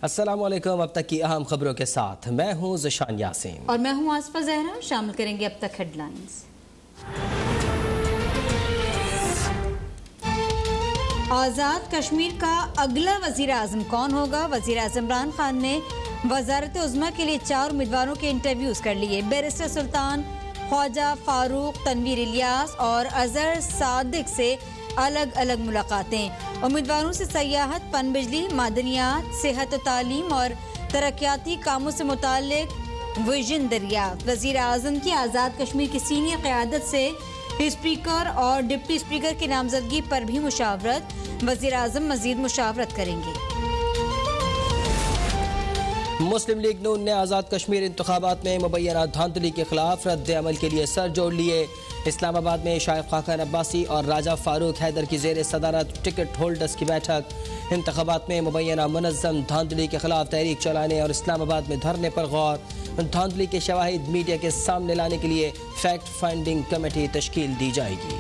अस्सलामुअलैकुम। अब तक की अहम खबरों के साथ मैं हूं ज़शान यासीन और मैं हूं आसफा जहरा। शामिल करेंगे अब तक हेडलाइंस। आज़ाद कश्मीर का अगला वज़ीर आज़म कौन होगा? वज़ीर आज़म इमरान खान ने वज़ारत उज़्मा के लिए 4 उम्मीदवारों के इंटरव्यूज़ कर लिए। बैरिस्टर सुल्तान, ख्वाजा फारूक, तनवीर इलियास और अजहर सादिक से अलग अलग मुलाकातें। उम्मीदवारों से सयाहत, पनबिजली, मादनियात, सेहत और तालीम और तरक्याती कामों से मुताल्लिक विजन दरियाफ्त। वज़ीर आज़म की आज़ाद कश्मीर की सीनियर क़यादत से स्पीकर और डिप्टी स्पीकर की नामजदगी पर भी मुशावरत। वज़ीर आज़म मज़ीद मुशावरत करेंगे। मुस्लिम लीग नून ने आज़ाद कश्मीर इंतखाबात में मुबैना धांधली के खिलाफ रद्द अमल के लिए सर जोड़ लिए। इस्लामाबाद में शाइख खाकन अब्बासी और राजा फारूक हैदर की ज़ेर सदारत टिकट होल्डर्स की बैठक। इंतखाबात में मुबैना मुनज़्ज़म धांधली के खिलाफ तहरीक चलाने और इस्लामाबाद में धरने पर गौर। धांधली के शवाहिद मीडिया के सामने लाने के लिए फैक्ट फाइंडिंग कमेटी तश्कील दी जाएगी।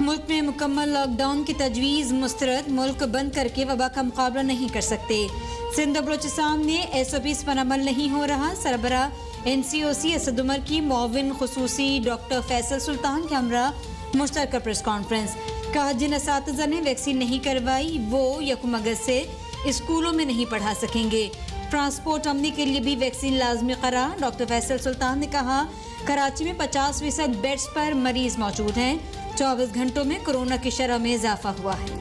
मुल्क में मुकम्मल लॉकडाउन की तजवीज़ मुस्तरद। मुल्क बंद करके वबा का मुकाबला नहीं कर सकते। सिंध और बलोचिस्तान में SOPs पर अमल नहीं हो रहा। सरबरा NCOC असद उमर की मुआविन खुसूसी डॉक्टर फैसल सुल्तान के हमरा मुश्तरका प्रेस कॉन्फ्रेंस। कहा, जिन असातिज़ा ने वैक्सीन नहीं करवाई वो 1 अगस्त से स्कूलों में नहीं पढ़ा सकेंगे। ट्रांसपोर्ट अमनी के लिए भी वैक्सीन लाजमी करार। डॉक्टर फैसल सुल्तान ने कहा, कराची में 50% बेड्स पर मरीज मौजूद हैं। 24 घंटों में कोरोना की शरह में इजाफा हुआ है।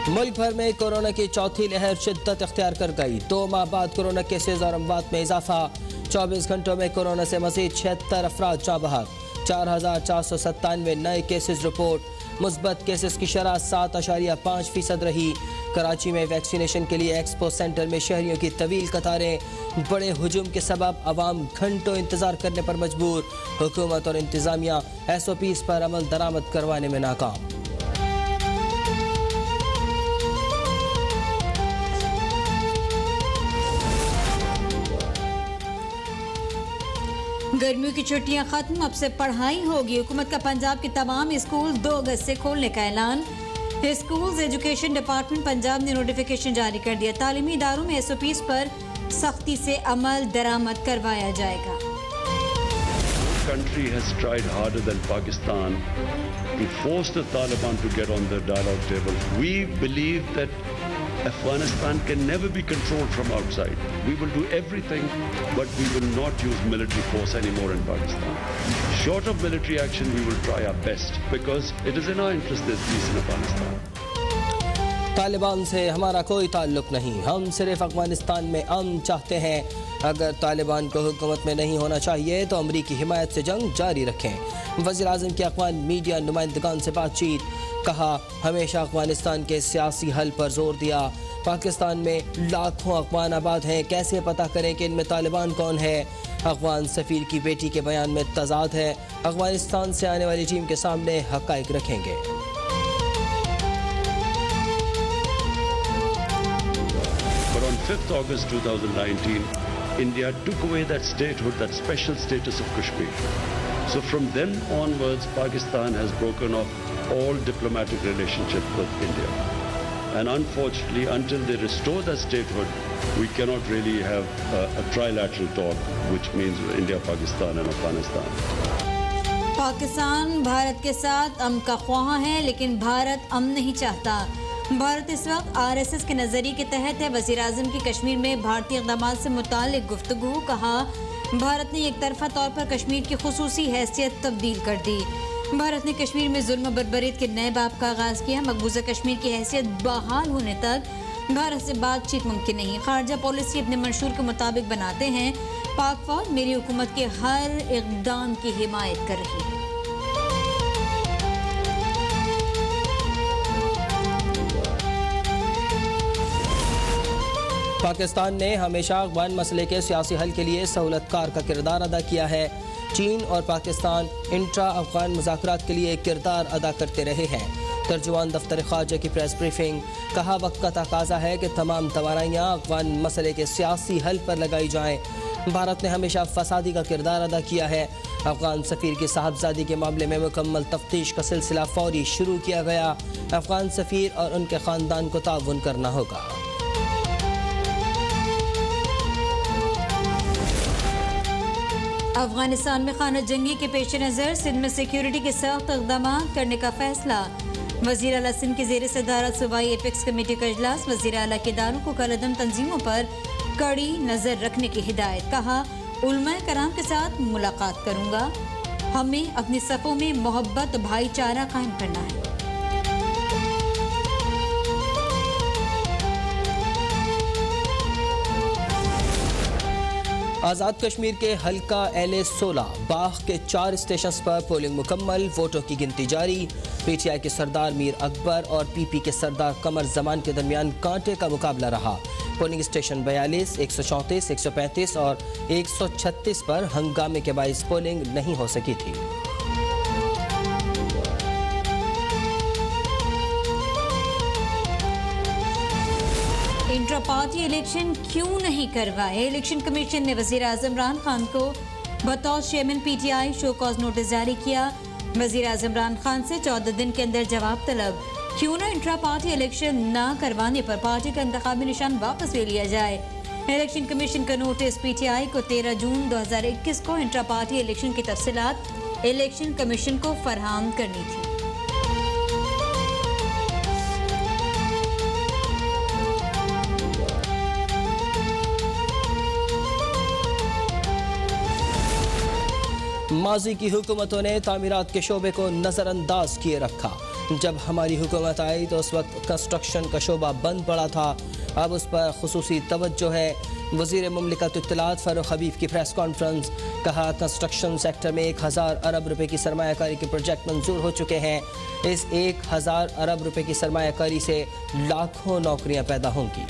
मुल्क भर में कोरोना की चौथी लहर शिद्दत इख्तियार कर गई। 2 माह बाद कोरोना केसेज और अमवात में इजाफा। 24 घंटों में कोरोना से मजीद 76 अफराद जाँ बहक। 4497 नए केसेज रिपोर्ट। मुस्बत केसेस की शरह 7.5% रही। कराची में वैक्सीनेशन के लिए एक्सपो सेंटर में शहरियों की तवील कतारें। बड़े हुजूम के सबब अवाम घंटों इंतजार करने पर मजबूर। हुकूमत और इंतजामिया SOPs पर अमल दरामद करवाने में नाकाम। गर्मियों की छुट्टियां खत्म, अब से पढ़ाई होगी। हुकूमत का पंजाब के तमाम स्कूल 2 अगस्त से खोलने का ऐलान। स्कूल्स एजुकेशन डिपार्टमेंट पंजाब ने नोटिफिकेशन जारी कर दिया। तालीमी इदारों में SOPs पर सख्ती से अमल दरामद करवाया जाएगा। Country has tried harder than Pakistan to force the Taliban to get on the dialogue table. We believe that Afghanistan can never be controlled from outside. We will do everything, but we will not use military force anymore in Pakistan. Short of military action, we will try our best because it is in our interest there's peace in Afghanistan. Taliban से हमारा कोई ताल्लुक नहीं, हम सिर्फ अफगानिस्तान में अमन चाहते हैं। अगर तालिबान को हुकूमत में नहीं होना चाहिए तो अमरीकी हिमायत से जंग जारी रखें। वज़ीर आज़म की अफ़गान मीडिया नुमाइंदगान से बातचीत। कहा, हमेशा अफगानिस्तान के सियासी हल पर जोर दिया। पाकिस्तान में लाखों अफगान आबाद हैं, कैसे पता करें कि इनमें तालिबान कौन है? अफगान सफ़ीर की बेटी के बयान में तज़ाद है। अफगानिस्तान से आने वाली टीम के सामने हक़ाइक़ रखेंगे। But on 5th August 2019, India took away that statehood, that special status of Kashmir. So from then onwards, Pakistan has broken off all diplomatic relationship with India. And unfortunately, until they restore that statehood, we cannot really have a trilateral talk, which means India, Pakistan and Afghanistan. Pakistan Bharat के साथ अमन का ख्वाह है, लेकिन भारत अमन नहीं चाहता। भारत इस वक्त RSS के नज़रिए के तहत है। वज़ीर आज़म की कश्मीर में भारतीय इक़दामात से मुताल्लिक़ गुफ्तगू। कहा, भारत ने एक तरफ़ा तौर पर कश्मीर की खुसूसी हैसियत तब्दील कर दी। भारत ने कश्मीर में जुल्म और बर्बरीत के नए बाब का आगाज़ किया। मकबूजा कश्मीर की हैसियत बहाल होने तक भारत से बातचीत मुमकिन नहीं। खारजा पॉलिसी अपने मंशूर के मुताबिक बनाते हैं। पाक फौज मेरी हुकूमत के हर इक़दाम की हिमायत कर रही है। पाकिस्तान ने हमेशा अफगान मसले के सियासी हल के लिए सहूलतकार का किरदार अदा किया है। चीन और पाकिस्तान इंट्रा अफगान मुज़ाकरात के लिए किरदार अदा करते रहे हैं। तर्जुमान दफ्तर ख़ारजा की प्रेस ब्रीफिंग। कहा, वक्त का तकाजा है कि तमाम तवानाइयाँ अफगान मसले के सियासी हल पर लगाई जाएँ। भारत ने हमेशा फसादी का किरदार अदा किया है। अफगान सफ़ीर की साहबजादी के मामले में मुकम्मल तफ्तीश का सिलसिला फौरी शुरू किया गया। अफगान सफ़ीर और उनके ख़ानदान को ताउन करना होगा। अफगानिस्तान में खाना जंगी के पेश नज़र सिंध में सिक्योरिटी के सख्त इक़दाम करने का फैसला। वज़ीर आला सिंध की ज़ेर सदारत सूबाई एपेक्स कमेटी का इजलास। वज़ीर आला के इदारों को कलअदम तंजीमों पर कड़ी नज़र रखने की हिदायत। कहा, उलमाए कराम के साथ मुलाकात करूँगा। हमें अपनी सफ़ों में मोहब्बत भाईचारा कायम करना है। आज़ाद कश्मीर के हल्का LA-16 बाग के 4 स्टेशन पर पोलिंग मुकम्मल। वोटों की गिनती जारी। PTI के सरदार मीर अकबर और PP के सरदार कमर जमान के दरमियान कांटे का मुकाबला रहा। पोलिंग स्टेशन 42, 134, 135 और 136 पर हंगामे के बाइस पोलिंग नहीं हो सकी थी। इंट्रा पार्टी इलेक्शन क्यों नहीं करवाए? इलेक्शन कमीशन ने वज़ीर आज़म इमरान खान को बतौर chairman PTI show cause notice जारी किया। वज़ीर आज़म इमरान खान से 14 दिन के अंदर जवाब तलब। क्यों ना इंट्रा पार्टी इलेक्शन ना करवाने पर पार्टी का इंतखाबी निशान वापस ले लिया जाए। इलेक्शन कमीशन का नोटिस PTI को 13 जून 2021 को इंट्रा पार्टी इलेक्शन की तफसीलात इलेक्शन कमीशन को फरहम करनी थी। माजी की हुकूमतों ने तामीरात के शोबे को नज़रअंदाज किए रखा। जब हमारी हुकूमत आई तो उस वक्त कंस्ट्रक्शन का शोबा बंद पड़ा था। अब उस पर खुसूसी तवज्जो है। वज़ीर मुमलिकत इत्तलात फ़ारूक हबीब की प्रेस कॉन्फ्रेंस। कहा, कंस्ट्रक्शन सेक्टर में 1000 अरब रुपए की सरमायाकारी के प्रोजेक्ट मंजूर हो चुके हैं। इस 1000 अरब रुपए की सरमायाकारी से लाखों नौकरियां पैदा होंगी।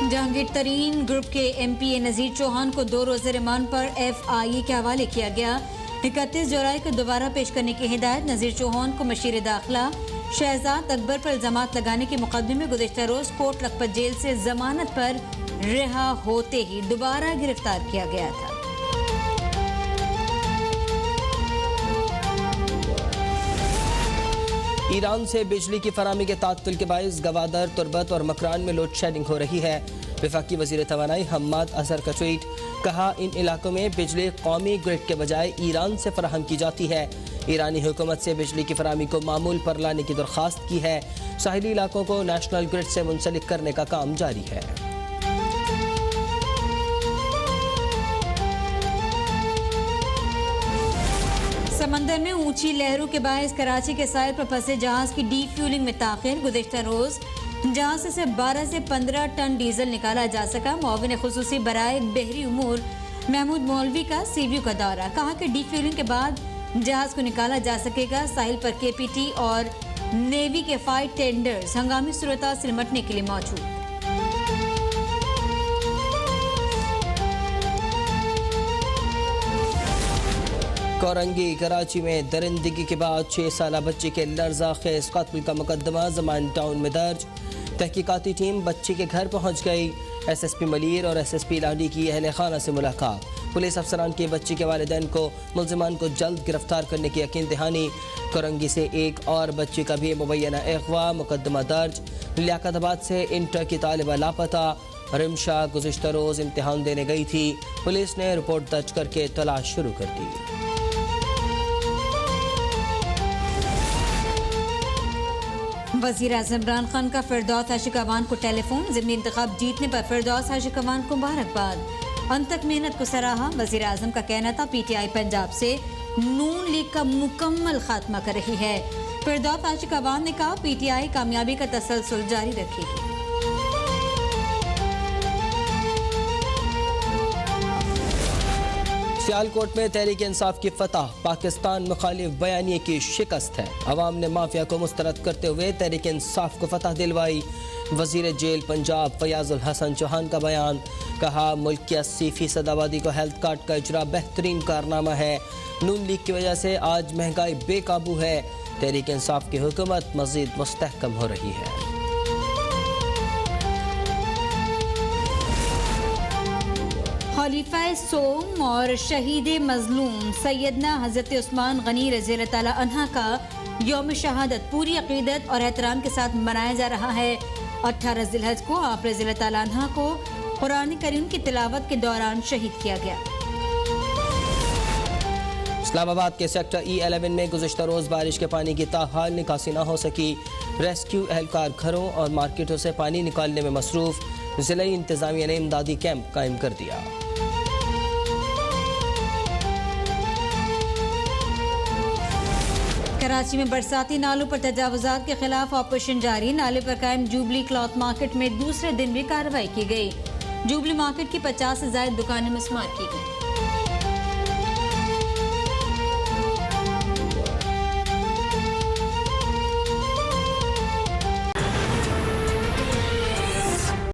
जहांगीर तरीन ग्रुप के MP नज़ीर चौहान को 2 रोज़े रिमांड पर FIA के हवाले किया गया। 31 जुलाई को दोबारा पेश करने की हिदायत। नज़ीर चौहान को मशीर दाखिला शहजाद अकबर पर इल्जामात लगाने के मुकदमे में गुज़िश्ता रोज़ कोट लखपत जेल से जमानत पर रिहा होते ही दोबारा गिरफ्तार किया गया था। ईरान से बिजली की फराहमी के तात्तुल के बायस गवादर, तुर्बत और मकरान में लोड शेडिंग हो रही है। वफाकी वज़ीर तवानाई हम्माद अजहर का ट्वीट। कहा, इन इलाकों में बिजली कौमी ग्रिड के बजाय ईरान से फराहम की जाती है। ईरानी हुकूमत से बिजली की फराहमी को मामूल पर लाने की दरख्वास्त की है। साहिली इलाकों को नेशनल ग्रिड से मुंसलिक करने का काम जारी है। समंदर में ऊंची लहरों के बायस कराची के साहिल पर फंसे जहाज की डीफ्यूलिंग में ताखिर। गुज़िश्ता रोज जहाज से 12 से 15 टन डीजल निकाला जा सका। मुआविन खुसूसी बराए बहरी उमूर महमूद मौलवी का सीव्यू का दौरा। कहा कि डीफ्यूलिंग के बाद जहाज को निकाला जा सकेगा। साहिल पर KPT और नेवी के फाइट टेंडर्स हंगामी सूरत से निपटने के लिए मौजूद। कोरंगी कराची में दरिंदगी के बाद 6 साला बच्ची के लर्जा खेज कत्ल का मुकदमा जमान टाउन में दर्ज। तहकीकाती टीम बच्ची के घर पहुंच गई। SSP मलीर और SSP लाडी की अहल खाना से मुलाकात। पुलिस अफसरान के बच्ची के वालिदैन को मुल्जिमान को जल्द गिरफ्तार करने की यकीन दहानी। कोरंगी से एक और बच्ची का भी मुबैना अगवा मुकदमा दर्ज। लियाकताबाद से इंटर की तालिबा लापता। रिमशा गुज़िश्ता रोज़ इम्तिहान देने गई थी। पुलिस ने रिपोर्ट दर्ज करके तलाश शुरू कर दी। वज़ीर आज़म इमरान खान का फिरदौस आशिक अवान को टेलीफोन। ज़िमनी इंतखाब जीतने पर फिरदौस आशिक अवान को मुबारकबाद। अनतक मेहनत को सराहा। वज़ीर आज़म का कहना था PTI पंजाब से नून लीग का मुकम्मल खात्मा कर रही है। फिरदौस आशिक अवान ने कहा, PTI कामयाबी का तसलसल जारी रखेगी। सियालकोट में तहरीक इंसाफ की फतह। पाकिस्तान मुखालिफ बयानिए की शिकस्त है। अवाम ने माफिया को मुस्तरद करते हुए तहरीक इंसाफ को फतह दिलवाई। वजीर जेल पंजाब फयाजुल हसन चौहान का बयान। कहा, मुल्क की 80% आबादी को हेल्थ कार्ड का इजरा बेहतरीन कारनामा है। नून लीग की वजह से आज महंगाई बेकाबू है। तहरीक इंसाफ की हुकूमत मजीद मुस्तहकम हो रही है। खलीफा सोम और शहीद मजलूम सैयदना हज़रत उस्मान गनी रज़ी अल्लाह ताला अन्हा का यौम शहादत पूरी अक़ीदत और एहतराम के साथ मनाया जा रहा है। 18 ज़िलहज को आप रज़ी अल्लाह ताला अन्हा को कुरान करीम की तिलावत के दौरान शहीद किया गया। इस्लामाबाद के सेक्टर E11 में गुज़श्ता रोज़ बारिश के पानी की ताहाल निकासी न हो सकी। रेस्क्यू एहलकार घरों और मार्केटों से पानी निकालने में मसरूफ़। ज़िला इंतज़ामिया ने इमदादी कैंप कायम कर दिया। कराची में बरसाती नालों पर तजावुज़ात के खिलाफ ऑपरेशन जारी। नाले पर कायम जुबली क्लॉथ मार्केट में दूसरे दिन भी कार्रवाई की गई। जुबली मार्केट की 50 से ज़ायद दुकानें मिसमार की गई।